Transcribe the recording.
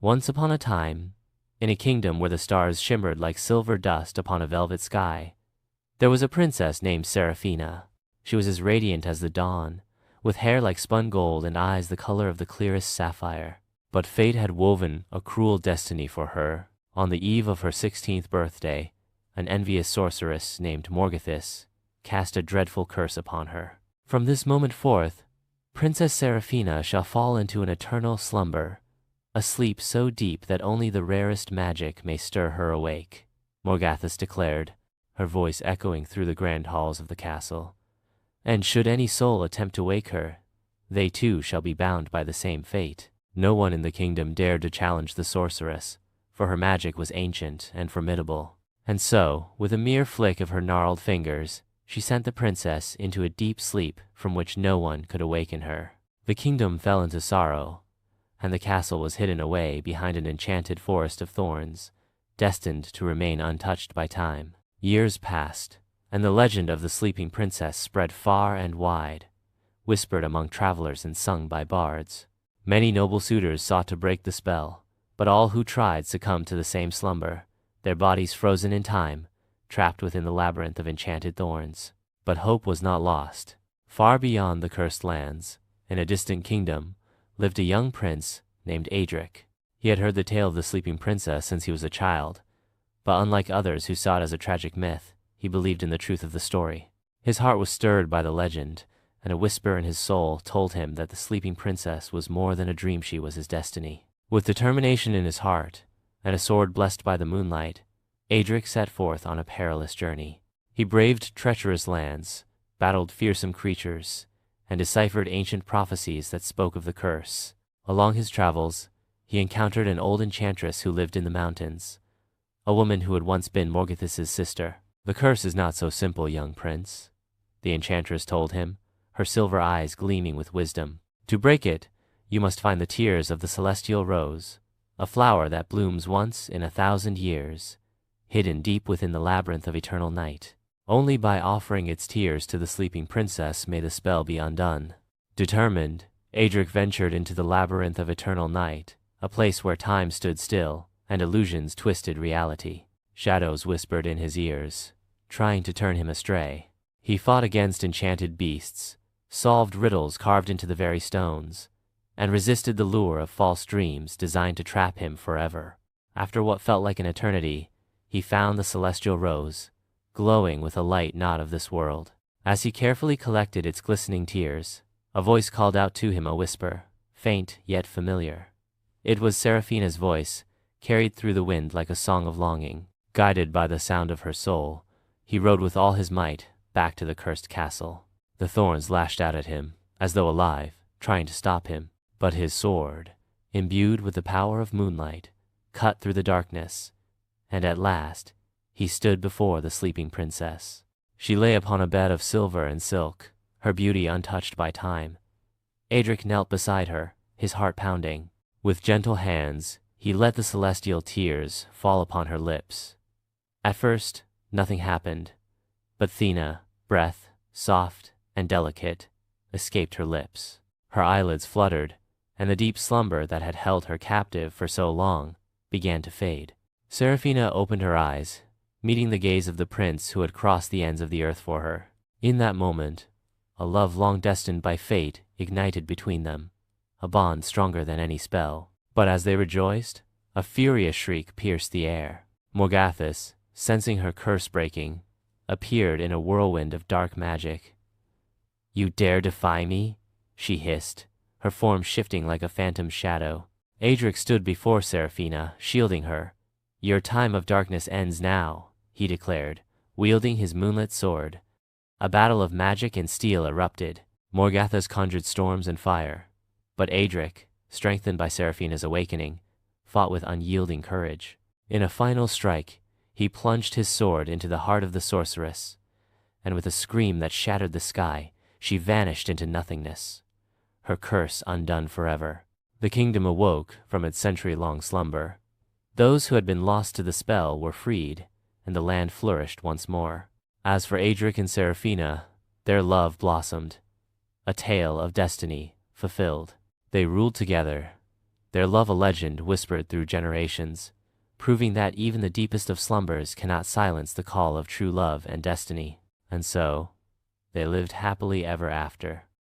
Once upon a time, in a kingdom where the stars shimmered like silver dust upon a velvet sky, there was a princess named Seraphina. She was as radiant as the dawn, with hair like spun gold and eyes the color of the clearest sapphire. But fate had woven a cruel destiny for her. On the eve of her 16th birthday, an envious sorceress named Morgathis cast a dreadful curse upon her. From this moment forth, Princess Seraphina shall fall into an eternal slumber, a sleep so deep that only the rarest magic may stir her awake, Morgathis declared, her voice echoing through the grand halls of the castle. And should any soul attempt to wake her, they too shall be bound by the same fate. No one in the kingdom dared to challenge the sorceress, for her magic was ancient and formidable. And so, with a mere flick of her gnarled fingers, she sent the princess into a deep sleep from which no one could awaken her. The kingdom fell into sorrow, and the castle was hidden away behind an enchanted forest of thorns, destined to remain untouched by time. Years passed, and the legend of the sleeping princess spread far and wide, whispered among travelers and sung by bards. Many noble suitors sought to break the spell, but all who tried succumbed to the same slumber, their bodies frozen in time, trapped within the labyrinth of enchanted thorns. But hope was not lost. Far beyond the cursed lands, in a distant kingdom, lived a young prince named Aedric. He had heard the tale of the sleeping princess since he was a child, but unlike others who saw it as a tragic myth, he believed in the truth of the story. His heart was stirred by the legend, and a whisper in his soul told him that the sleeping princess was more than a dream. She was his destiny. With determination in his heart, and a sword blessed by the moonlight, Aedric set forth on a perilous journey. He braved treacherous lands, battled fearsome creatures, and deciphered ancient prophecies that spoke of the curse. Along his travels, he encountered an old enchantress who lived in the mountains, a woman who had once been Morgathis' sister. "The curse is not so simple, young prince," the enchantress told him, her silver eyes gleaming with wisdom. "To break it, you must find the tears of the celestial rose, a flower that blooms once in 1,000 years, hidden deep within the labyrinth of eternal night. Only by offering its tears to the sleeping princess may the spell be undone." Determined, Aedric ventured into the labyrinth of eternal night, a place where time stood still and illusions twisted reality. Shadows whispered in his ears, trying to turn him astray. He fought against enchanted beasts, solved riddles carved into the very stones, and resisted the lure of false dreams designed to trap him forever. After what felt like an eternity, he found the celestial rose, glowing with a light not of this world. As he carefully collected its glistening tears, a voice called out to him, a whisper, faint yet familiar. It was Seraphina's voice, carried through the wind like a song of longing. Guided by the sound of her soul, he rode with all his might back to the cursed castle. The thorns lashed out at him, as though alive, trying to stop him. But his sword, imbued with the power of moonlight, cut through the darkness, and at last he stood before the sleeping princess. She lay upon a bed of silver and silk, her beauty untouched by time. Aedric knelt beside her, his heart pounding. With gentle hands, he let the celestial tears fall upon her lips. At first, nothing happened, but Thena, breath, soft and delicate, escaped her lips. Her eyelids fluttered, and the deep slumber that had held her captive for so long began to fade. Seraphina opened her eyes, meeting the gaze of the prince who had crossed the ends of the earth for her. In that moment, a love long destined by fate ignited between them, a bond stronger than any spell. But as they rejoiced, a furious shriek pierced the air. Morgathis, sensing her curse breaking, appeared in a whirlwind of dark magic. "You dare defy me?" she hissed, her form shifting like a phantom shadow. Aedric stood before Seraphina, shielding her. "Your time of darkness ends now," he declared, wielding his moonlit sword. A battle of magic and steel erupted. Morgathis conjured storms and fire, but Aedric, strengthened by Seraphina's awakening, fought with unyielding courage. In a final strike, he plunged his sword into the heart of the sorceress, and with a scream that shattered the sky, she vanished into nothingness, her curse undone forever. The kingdom awoke from its century-long slumber. Those who had been lost to the spell were freed, and the land flourished once more. As for Aedric and Seraphina, their love blossomed, a tale of destiny fulfilled. They ruled together, their love a legend whispered through generations, proving that even the deepest of slumbers cannot silence the call of true love and destiny. And so, they lived happily ever after.